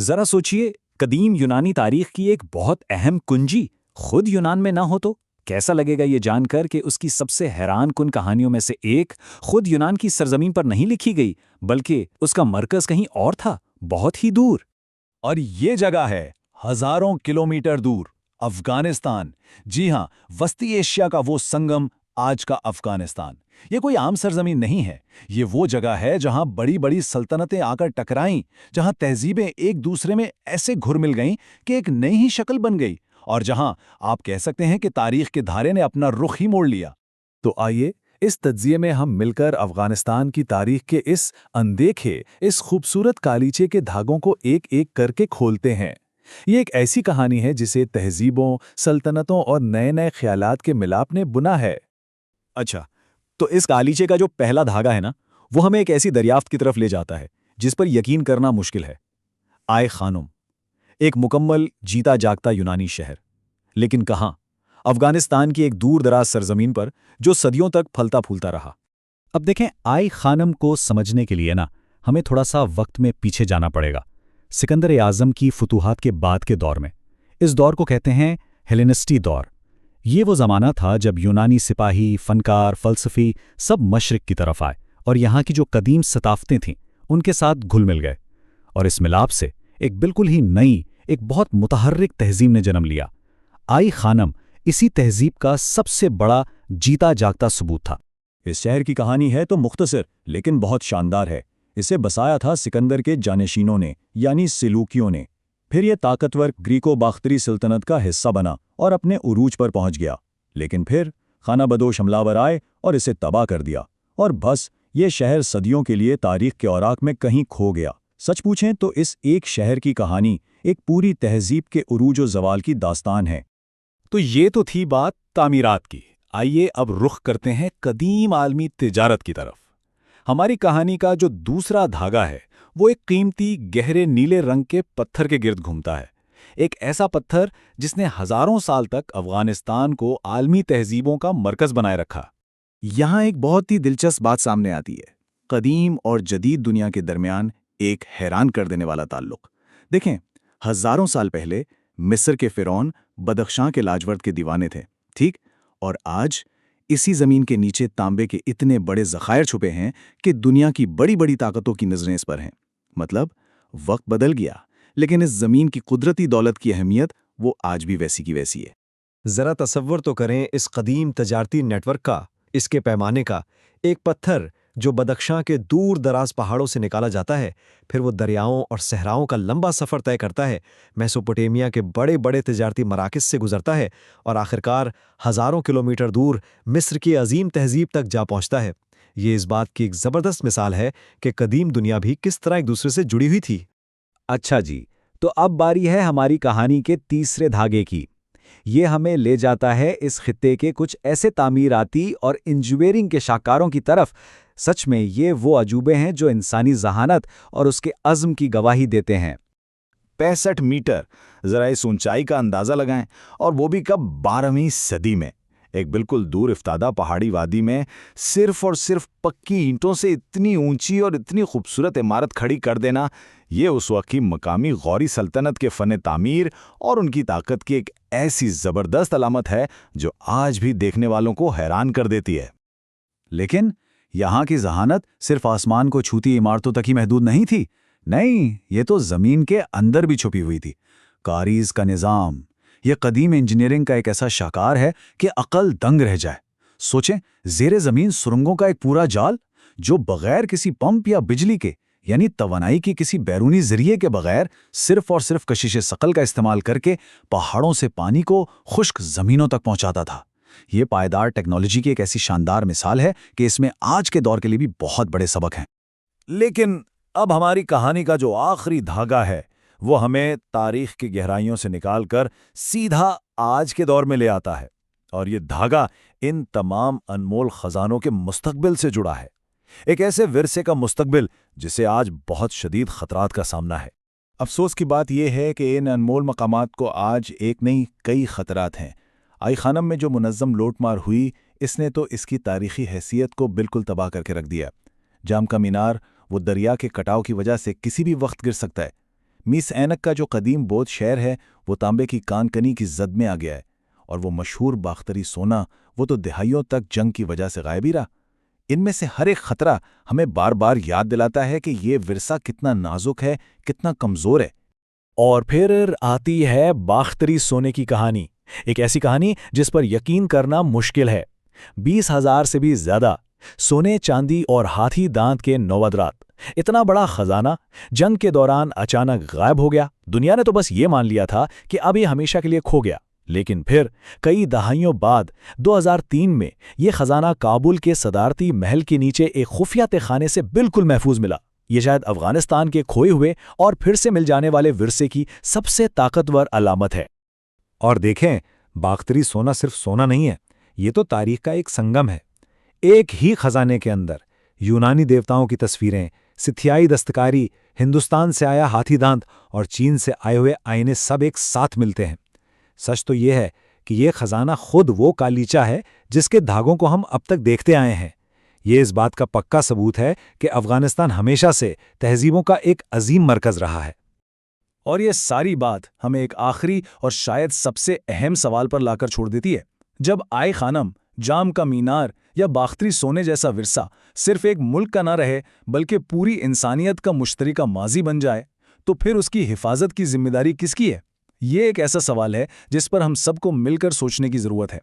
ذرا سوچئے، قدیم یونانی تاریخ کی ایک بہت اہم کنجی خود یونان میں نہ ہو تو کیسا لگے گا یہ جان کر کہ اس کی سب سے حیران کن کہانیوں میں سے ایک خود یونان کی سرزمین پر نہیں لکھی گئی، بلکہ اس کا مرکز کہیں اور تھا، بہت ہی دور۔ اور یہ جگہ ہے ہزاروں کلومیٹر دور، افغانستان۔ جی ہاں، وسطی ایشیا کا وہ سنگم، آج کا افغانستان۔ یہ کوئی عام سرزمین نہیں ہے، یہ وہ جگہ ہے جہاں بڑی بڑی سلطنتیں آ کر ٹکرائیں، جہاں تہذیبیں ایک دوسرے میں ایسے گھر مل گئیں کہ ایک نئی ہی شکل بن گئی، اور جہاں آپ کہہ سکتے ہیں کہ تاریخ کے دھارے نے اپنا رخ ہی موڑ لیا۔ تو آئیے اس تجزیے میں ہم مل کر افغانستان کی تاریخ کے اس اندیکھے، اس خوبصورت کالیچے کے دھاگوں کو ایک ایک کر کے کھولتے ہیں۔ یہ ایک ایسی کہانی ہے جسے تہذیبوں، سلطنتوں اور نئے نئے خیالات کے ملاپ نے بنا ہے۔ اچھا، تو اس کالیچے کا جو پہلا دھاگا ہے نا، وہ ہمیں ایک ایسی دریافت کی طرف لے جاتا ہے جس پر یقین کرنا مشکل ہے۔ آئے خانم، ایک مکمل جیتا جاگتا یونانی شہر، لیکن کہاں؟ افغانستان کی ایک دور دراز سرزمین پر جو صدیوں تک پھلتا پھولتا رہا۔ اب دیکھیں، آئی خانم کو سمجھنے کے لیے نا ہمیں تھوڑا سا وقت میں پیچھے جانا پڑے گا، سکندر اعظم کی فتوحات کے بعد کے دور میں۔ اس دور کو کہتے ہیں ہیلینسٹی دور۔ یہ وہ زمانہ تھا جب یونانی سپاہی، فنکار، فلسفی سب مشرق کی طرف آئے اور یہاں کی جو قدیم ثقافتیں تھیں ان کے ساتھ گھل مل گئے، اور اس ملاپ سے ایک بالکل ہی نئی، ایک بہت متحرک تہذیب نے جنم لیا۔ آئی خانم اسی تہذیب کا سب سے بڑا جیتا جاگتا ثبوت تھا۔ اس شہر کی کہانی ہے تو مختصر لیکن بہت شاندار ہے۔ اسے بسایا تھا سکندر کے جانشینوں نے، یعنی سلوکیوں نے۔ پھر یہ طاقتور گریکو باختری سلطنت کا حصہ بنا اور اپنے عروج پر پہنچ گیا، لیکن پھر خانہ بدوش حملاور آئے اور اسے تباہ کر دیا، اور بس یہ شہر صدیوں کے لیے تاریخ کے اوراق میں کہیں کھو گیا۔ سچ پوچھیں تو اس ایک شہر کی کہانی ایک پوری تہذیب کے عروج و زوال کی داستان ہے۔ تو یہ تو تھی بات تعمیرات کی۔ آئیے اب رخ کرتے ہیں قدیم عالمی تجارت کی طرف۔ ہماری کہانی کا جو دوسرا دھاگا ہے وہ ایک قیمتی گہرے نیلے رنگ کے پتھر کے گرد گھومتا ہے، ایک ایسا پتھر جس نے ہزاروں سال تک افغانستان کو عالمی تہذیبوں کا مرکز بنائے رکھا۔ یہاں ایک بہت ہی دلچسپ بات سامنے آتی ہے، قدیم اور جدید دنیا کے درمیان ایک حیران کر دینے والا تعلق۔ دیکھیں، ہزاروں سال پہلے مصر کے فرعون بدخشاں کے لاجورد کے دیوانے تھے، ٹھیک؟ اور آج اسی زمین کے نیچے تانبے کے اتنے بڑے ذخائر چھپے ہیں کہ دنیا کی بڑی بڑی طاقتوں کی نظریں اس پر ہیں۔ مطلب وقت بدل گیا، لیکن اس زمین کی قدرتی دولت کی اہمیت وہ آج بھی ویسی کی ویسی ہے۔ ذرا تصور تو کریں اس قدیم تجارتی نیٹ ورک کا، اس کے پیمانے کا۔ ایک پتھر جو بدخشاں کے دور دراز پہاڑوں سے نکالا جاتا ہے، پھر وہ دریاؤں اور صحراؤں کا لمبا سفر طے کرتا ہے، میسوپوٹیمیا کے بڑے بڑے تجارتی مراکز سے گزرتا ہے، اور آخرکار ہزاروں کلومیٹر دور مصر کی عظیم تہذیب تک جا پہنچتا ہے۔ یہ اس بات کی ایک زبردست مثال ہے کہ قدیم دنیا بھی کس طرح ایک دوسرے سے جڑی ہوئی تھی۔ اچھا جی، تو اب باری ہے ہماری کہانی کے تیسرے دھاگے کی۔ یہ ہمیں لے جاتا ہے اس خطے کے کچھ ایسے تعمیراتی اور انجینئرنگ کے شاہکاروں کی طرف۔ سچ میں یہ وہ عجوبے ہیں جو انسانی ذہانت اور اس کے عزم کی گواہی دیتے ہیں۔ 65 میٹر، ذرا اس اونچائی کا اندازہ لگائیں، اور وہ بھی کب؟ 12ویں صدی میں۔ ایک بالکل دور افتادہ پہاڑی وادی میں صرف اور صرف پکی اینٹوں سے اتنی اونچی اور اتنی خوبصورت عمارت کھڑی کر دینا، یہ اس وقت کی مقامی غوری سلطنت کے فن تعمیر اور ان کی طاقت کی ایک ایسی زبردست علامت ہے جو آج بھی دیکھنے والوں کو حیران کر دیتی ہے۔ لیکن یہاں کی ذہانت صرف آسمان کو چھوتی عمارتوں تک ہی محدود نہیں تھی، نہیں، یہ تو زمین کے اندر بھی چھپی ہوئی تھی۔ کاریز کا نظام، یہ قدیم انجینئرنگ کا ایک ایسا شاہکار ہے کہ عقل دنگ رہ جائے۔ سوچیں، زیر زمین سرنگوں کا ایک پورا جال جو بغیر کسی پمپ یا بجلی کے، یعنی توانائی کی کسی بیرونی ذریعے کے بغیر، صرف اور صرف کشش ثقل کا استعمال کر کے پہاڑوں سے پانی کو خشک زمینوں تک پہنچاتا تھا۔ یہ پائیدار ٹیکنالوجی کی ایک ایسی شاندار مثال ہے کہ اس میں آج کے دور کے لیے بھی بہت بڑے سبق ہیں۔ لیکن اب ہماری کہانی کا جو آخری دھاگا ہے وہ ہمیں تاریخ کی گہرائیوں سے نکال کر سیدھا آج کے دور میں لے آتا ہے، اور یہ دھاگا ان تمام انمول خزانوں کے مستقبل سے جڑا ہے، ایک ایسے ورثے کا مستقبل جسے آج بہت شدید خطرات کا سامنا ہے۔ افسوس کی بات یہ ہے کہ ان انمول مقامات کو آج ایک نہیں کئی خطرات ہیں۔ آئی خانم میں جو منظم لوٹ مار ہوئی، اس نے تو اس کی تاریخی حیثیت کو بالکل تباہ کر کے رکھ دیا۔ جام کا مینار وہ دریا کے کٹاؤ کی وجہ سے کسی بھی وقت گر سکتا ہے۔ میس اینک کا جو قدیم بودھ شہر ہے وہ تانبے کی کان کنی کی زد میں آ گیا ہے، اور وہ مشہور باختری سونا وہ تو دہائیوں تک جنگ کی وجہ سے غائب ہی رہا۔ ان میں سے ہر ایک خطرہ ہمیں بار بار یاد دلاتا ہے کہ یہ ورثہ کتنا نازک ہے، کتنا کمزور ہے۔ اور پھر آتی ہے باختری سونے کی کہانی، ایک ایسی کہانی جس پر یقین کرنا مشکل ہے۔ 20,000 سے بھی زیادہ سونے، چاندی اور ہاتھی دانت کے نوادرات، اتنا بڑا خزانہ جنگ کے دوران اچانک غائب ہو گیا۔ دنیا نے تو بس یہ مان لیا تھا کہ اب یہ ہمیشہ کے لیے کھو گیا، لیکن پھر کئی دہائیوں بعد 2003 میں یہ خزانہ کابل کے صدارتی محل کے نیچے ایک خفیہ تہ خانے سے بالکل محفوظ ملا۔ یہ شاید افغانستان کے کھوئے ہوئے اور پھر سے مل جانے والے ورثے کی سب سے طاقتور علامت ہے۔ اور دیکھیں، باختری سونا صرف سونا نہیں ہے، یہ تو تاریخ کا ایک سنگم ہے۔ ایک ہی خزانے کے اندر یونانی دیوتاؤں کی تصویریں، ستھیائی دستکاری، ہندوستان سے آیا ہاتھی دانت اور چین سے آئے ہوئے آئینے سب ایک ساتھ ملتے ہیں۔ سچ تو یہ ہے کہ یہ خزانہ خود وہ کالیچہ ہے جس کے دھاگوں کو ہم اب تک دیکھتے آئے ہیں۔ یہ اس بات کا پکا ثبوت ہے کہ افغانستان ہمیشہ سے تہذیبوں کا ایک عظیم مرکز رہا ہے۔ اور یہ ساری بات ہمیں ایک آخری اور شاید سب سے اہم سوال پر لا کر چھوڑ دیتی ہے۔ جب آئے خانم، جام کا مینار یا باختری سونے جیسا ورثہ صرف ایک ملک کا نہ رہے بلکہ پوری انسانیت کا مشترکہ ماضی بن جائے، تو پھر اس کی حفاظت کی ذمہ داری کس کی ہے؟ یہ ایک ایسا سوال ہے جس پر ہم سب کو مل کر سوچنے کی ضرورت ہے۔